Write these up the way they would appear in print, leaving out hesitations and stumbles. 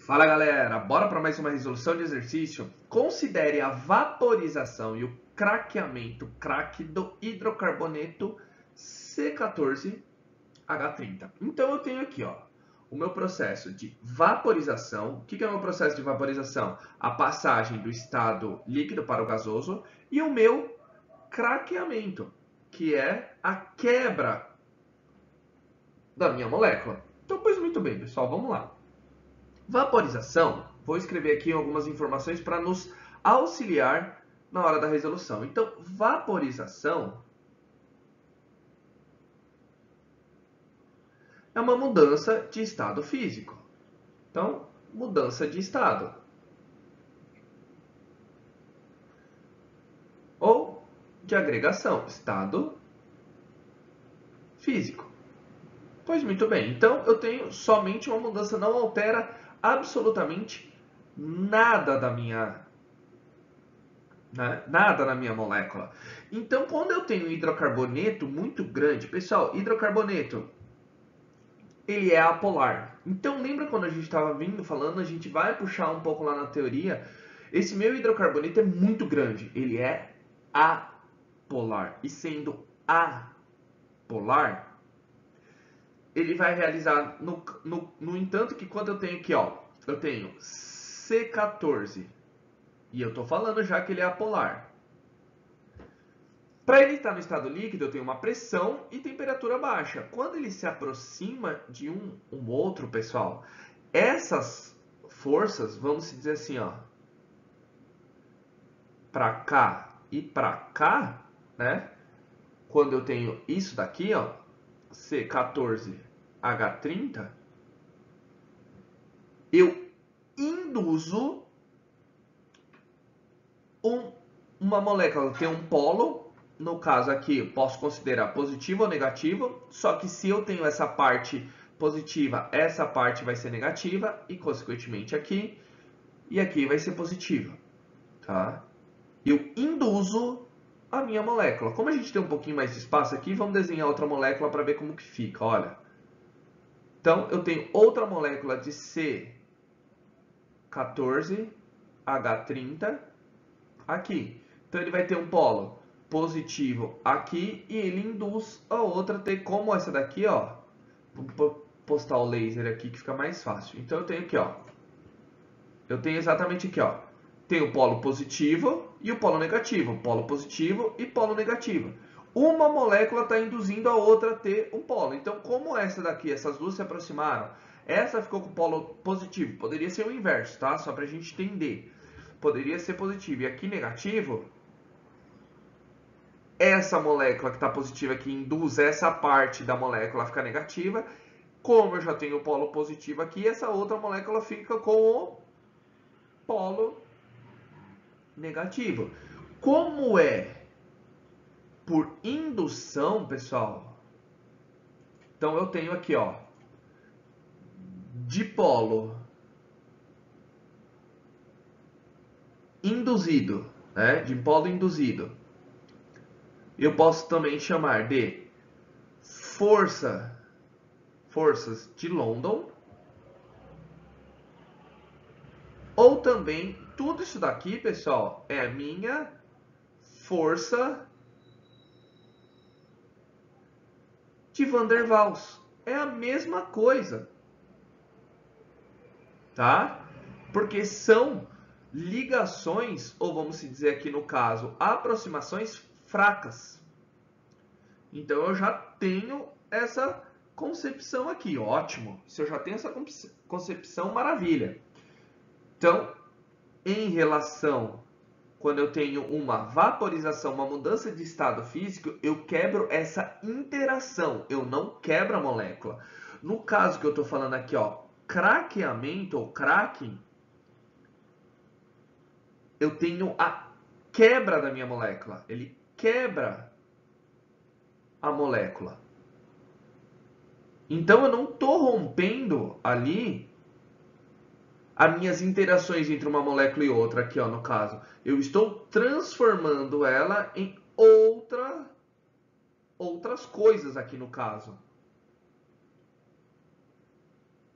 Fala galera, bora para mais uma resolução de exercício? Considere a vaporização e o craqueamento do hidrocarboneto C14H30. Então eu tenho aqui, ó, o meu processo de vaporização. O que é o meu processo de vaporização? A passagem do estado líquido para o gasoso, e o meu craqueamento, que é a quebra da minha molécula. Então, pois muito bem, pessoal, vamos lá. Vaporização, vou escrever aqui algumas informações para nos auxiliar na hora da resolução. Então, vaporização é uma mudança de estado físico. Então, mudança de estado. Ou de agregação, estado físico. Pois muito bem, então eu tenho somente uma mudança, não altera absolutamente nada da minha nada na minha molécula. Então, quando eu tenho um hidrocarboneto muito grande, pessoal, hidrocarboneto, ele é apolar. Então, lembra quando a gente estava falando, a gente vai puxar um pouco lá na teoria, esse meu hidrocarboneto é muito grande, ele é apolar. E sendo apolar, ele vai realizar, no entanto, que quando eu tenho aqui, ó, eu tenho C14, e eu estou falando já que ele é apolar. Para ele estar no estado líquido, eu tenho uma pressão e temperatura baixa. Quando ele se aproxima de um outro, pessoal, essas forças, vamos dizer assim, ó, para cá e para cá, né? Quando eu tenho isso daqui, ó, C14H30, eu induzo uma molécula, tem um polo, no caso aqui eu posso considerar positivo ou negativo, só que se eu tenho essa parte positiva, essa parte vai ser negativa, e consequentemente aqui, e aqui vai ser positiva, tá? Eu induzo a minha molécula. Como a gente tem um pouquinho mais de espaço aqui, vamos desenhar outra molécula para ver como que fica, olha. Então, eu tenho outra molécula de C14H30 aqui. Então, ele vai ter um polo positivo aqui e ele induz a outra a ter como essa daqui, ó. Vou postar o laser aqui que fica mais fácil. Então, eu tenho aqui, ó. Eu tenho exatamente aqui, ó. Tem o polo positivo e o polo negativo. Polo positivo e polo negativo. Uma molécula está induzindo a outra a ter um polo. Então, como essa daqui, essas duas se aproximaram, essa ficou com o polo positivo. Poderia ser o inverso, tá? Só para a gente entender. Poderia ser positivo e aqui negativo. Essa molécula que está positiva aqui induz essa parte da molécula a ficar negativa. Como eu já tenho o polo positivo aqui, essa outra molécula fica com o polo negativo. Como é por indução, pessoal, então eu tenho aqui, ó, dipolo induzido, né? Dipolo induzido. Eu posso também chamar de forças de London, ou também tudo isso daqui, pessoal, é a minha força de Van der Waals. É a mesma coisa, tá? Porque são ligações, ou vamos dizer aqui no caso, aproximações fracas. Então eu já tenho essa concepção aqui, ótimo. Se eu já tenho essa concepção, maravilha. Então, em relação, quando eu tenho uma vaporização, uma mudança de estado físico, eu quebro essa interação, eu não quebro a molécula. No caso que eu estou falando aqui, ó, craqueamento ou cracking, eu tenho a quebra da minha molécula. Ele quebra a molécula. Então eu não estou rompendo ali as minhas interações entre uma molécula e outra, aqui ó, no caso. Eu estou transformando ela em outras coisas aqui no caso.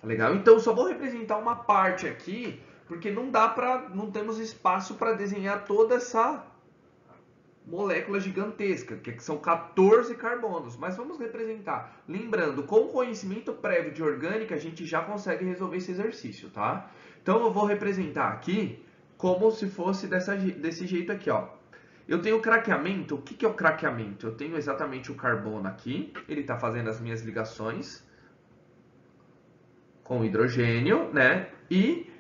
Tá legal? Então eu só vou representar uma parte aqui, porque não temos espaço para desenhar toda essa molécula gigantesca, que são 14 carbonos, mas vamos representar. Lembrando, com conhecimento prévio de orgânica, a gente já consegue resolver esse exercício, tá? Então eu vou representar aqui como se fosse desse jeito aqui, ó. Eu tenho craqueamento. O que é o craqueamento? Eu tenho exatamente o carbono aqui, ele está fazendo as minhas ligações com hidrogênio, né? E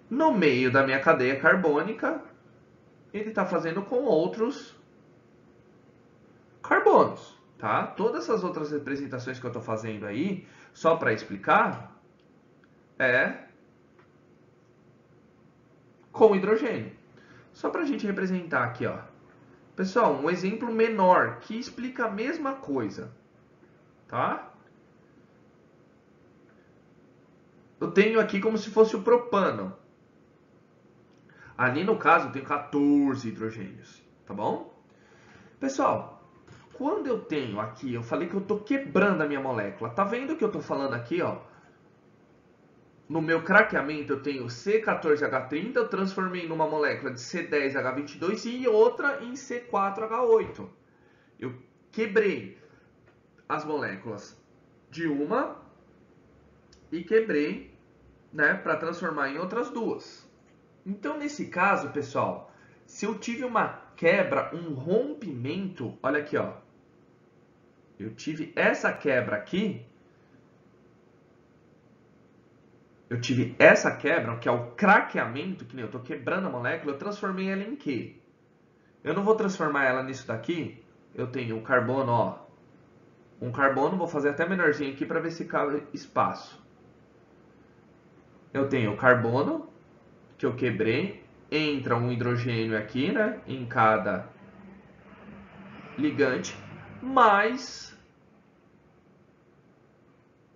no meio da minha cadeia carbônica, ele está fazendo com outros carbonos, tá? Todas essas outras representações que eu estou fazendo aí, só para explicar, é com hidrogênio. Só para a gente representar aqui, ó. Pessoal, um exemplo menor que explica a mesma coisa, tá? Eu tenho aqui como se fosse o propano. Ali no caso eu tenho 14 hidrogênios, tá bom? Pessoal, quando eu tenho aqui, eu falei que eu estou quebrando a minha molécula. Tá vendo o que eu estou falando aqui, ó? No meu craqueamento eu tenho C14H30, eu transformei numa molécula de C10H22 e outra em C4H8. Eu quebrei as moléculas de uma e quebrei, né, para transformar em outras duas. Então, nesse caso, pessoal, se eu tive uma quebra, um rompimento, olha aqui, ó. Eu tive essa quebra aqui. Eu tive essa quebra, que é o craqueamento, que nem eu estou quebrando a molécula, eu transformei ela em quê? Eu não vou transformar ela nisso daqui. Eu tenho um carbono, ó. Um carbono, vou fazer até menorzinho aqui para ver se cabe espaço. Eu tenho o carbono, que eu quebrei. Entra um hidrogênio aqui, né? Em cada ligante. Mais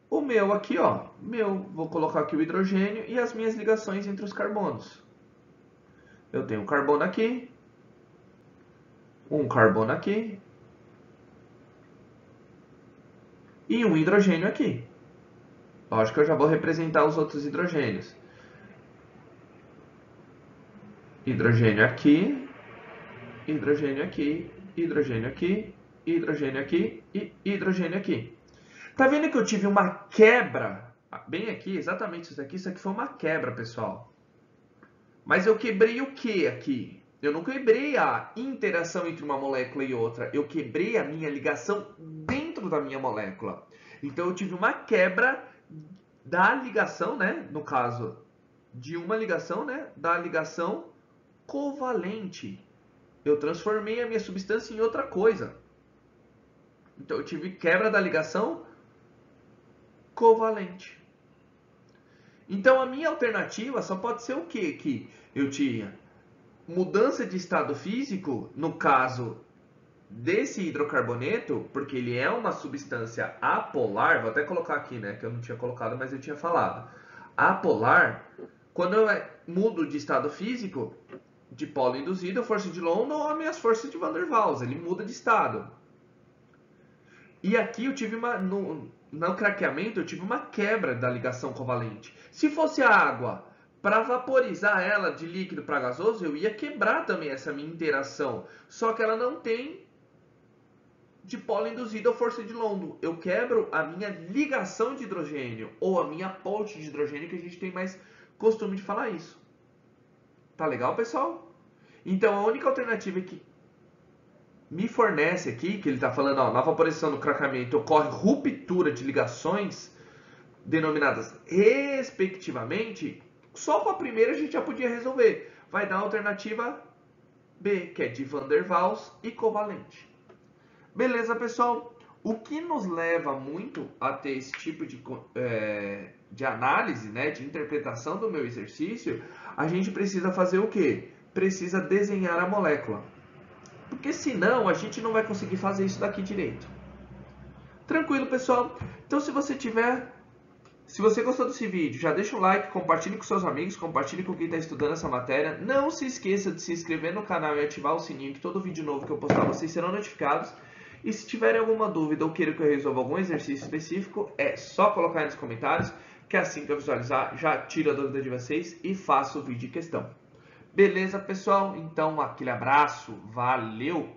o meu aqui, ó. Vou colocar aqui o hidrogênio e as minhas ligações entre os carbonos. Eu tenho um carbono aqui. Um carbono aqui. E um hidrogênio aqui. Lógico que eu já vou representar os outros hidrogênios. Hidrogênio aqui, hidrogênio aqui, hidrogênio aqui, hidrogênio aqui e hidrogênio aqui. Tá vendo que eu tive uma quebra? Bem aqui, exatamente isso aqui foi uma quebra, pessoal. Mas eu quebrei o que aqui? Eu não quebrei a interação entre uma molécula e outra. Eu quebrei a minha ligação dentro da minha molécula. Então eu tive uma quebra da ligação, né? No caso, de uma ligação, né? Da ligação covalente. Eu transformei a minha substância em outra coisa. Então eu tive quebra da ligação covalente. Então a minha alternativa só pode ser o quê? Que eu tinha mudança de estado físico, no caso desse hidrocarboneto, porque ele é uma substância apolar, vou até colocar aqui, né, que eu não tinha colocado, mas eu tinha falado. Apolar, quando eu mudo de estado físico, de polo induzido, a força de London ou as minhas forças de Van der Waals, ele muda de estado. E aqui eu tive no craqueamento, eu tive uma quebra da ligação covalente. Se fosse a água, para vaporizar ela de líquido para gasoso, eu ia quebrar também essa minha interação. Só que ela não tem de polo induzido ou força de London. Eu quebro a minha ligação de hidrogênio ou a minha ponte de hidrogênio, que a gente tem mais costume de falar isso. Tá legal, pessoal? Então a única alternativa que me fornece aqui, que ele está falando, ó, na vaporização do craqueamento ocorre ruptura de ligações denominadas respectivamente, só com a primeira a gente já podia resolver. Vai dar a alternativa B, que é de Van der Waals e covalente. Beleza, pessoal? O que nos leva muito a ter esse tipo de análise, né, de interpretação do meu exercício, a gente precisa fazer o quê? Precisa desenhar a molécula. Porque senão a gente não vai conseguir fazer isso daqui direito. Tranquilo, pessoal? Então se você gostou desse vídeo, já deixa o like, compartilhe com seus amigos, compartilhe com quem está estudando essa matéria. Não se esqueça de se inscrever no canal e ativar o sininho, que todo vídeo novo que eu postar vocês serão notificados. E se tiverem alguma dúvida ou queiram que eu resolva algum exercício específico, é só colocar aí nos comentários. que assim que eu visualizar, já tiro a dúvida de vocês e faço o vídeo em questão. Beleza, pessoal? Então, aquele abraço, valeu!